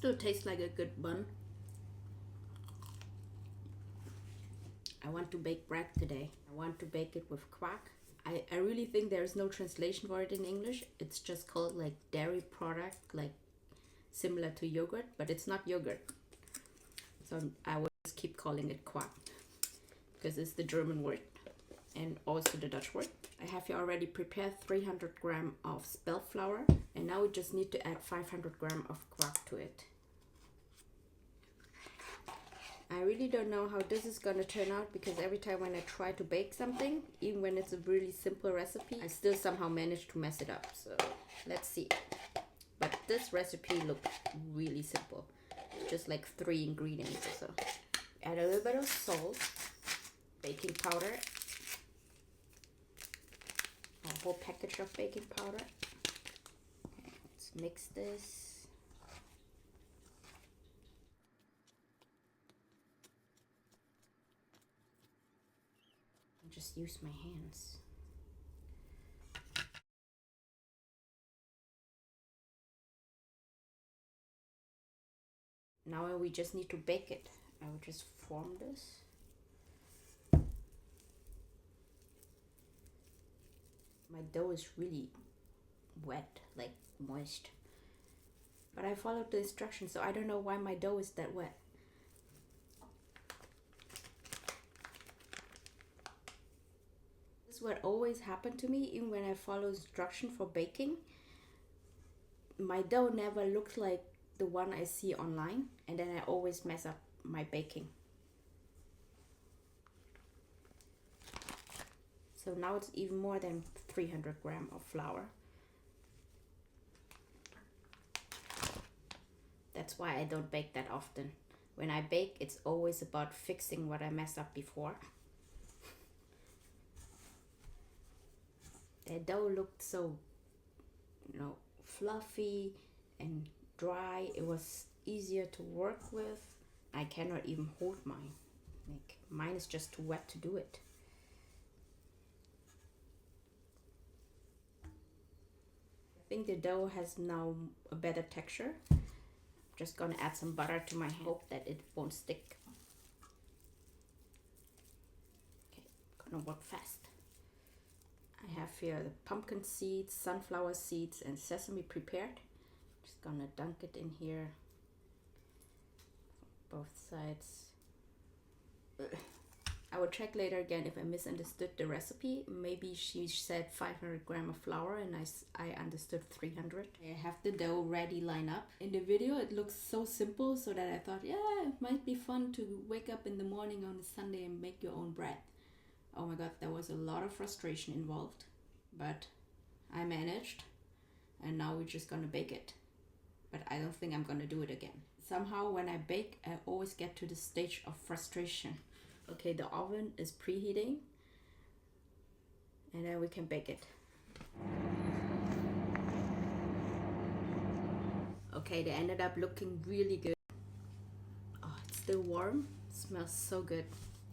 Still tastes like a good bun. I want to bake bread today. I want to bake it with quark. I really think there is no translation for it in English. It's just called like dairy product, like similar to yogurt, but it's not yogurt. So I will just keep calling it quark because it's the German word and also the Dutch word. I have here already prepared 300 grams of spelt flour, and now we just need to add 500 grams of quark to it. I really don't know how this is gonna turn out because every time when I try to bake something, even when it's a really simple recipe, I still somehow manage to mess it up. So let's see. But this recipe looks really simple. Just like 3 ingredients or so. Add a little bit of salt, baking powder, a whole package of baking powder. Okay, let's mix this. Just use my hands. Now we just need to bake it. I will just form this. My dough is really wet, like moist. But I followed the instructions, so I don't know why my dough is that wet. This is what always happened to me, even when I follow instruction for baking. My dough never looks like the one I see online, and then I always mess up my baking. So now it's even more than 300 grams of flour. That's why I don't bake that often. When I bake, it's always about fixing what I messed up before. The dough looked so, fluffy and dry. It was easier to work with. I cannot even hold mine. Like, mine is just too wet to do it. I think the dough has now a better texture. I'm just gonna add some butter to my hand. Hope that it won't stick. Okay, gonna work fast. I have here the pumpkin seeds, sunflower seeds, and sesame prepared. Just gonna dunk it in here, both sides. I will check later again if I misunderstood the recipe. Maybe she said 500 grams of flour and I understood 300. I have the dough ready lined up. In the video it looks so simple, so that I thought, yeah, it might be fun to wake up in the morning on a Sunday and make your own bread. Oh my god, there was a lot of frustration involved, but I managed, and now we're just gonna bake it. But I don't think I'm gonna do it again. Somehow when I bake, I always get to the stage of frustration. Okay, the oven is preheating, and then we can bake it. Okay, they ended up looking really good. Oh, it's still warm. It smells so good.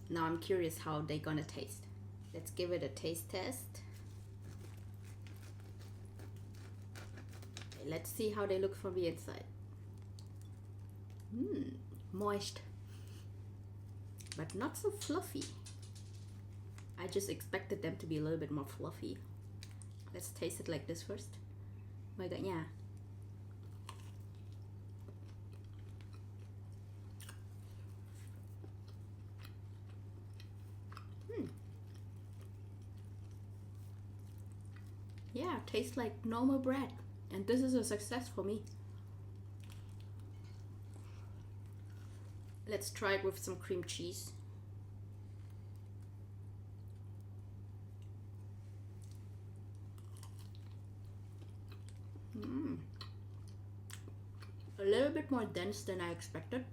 Now I'm curious how they're gonna taste. Let's give it a taste test. Okay, let's see how they look from the inside. Moist, but not so fluffy. I just expected them to be a little bit more fluffy. Let's taste it like this first. Mời cả nhà. Yeah, tastes like normal bread, and this is a success for me. Let's try it with some cream cheese. A little bit more dense than I expected.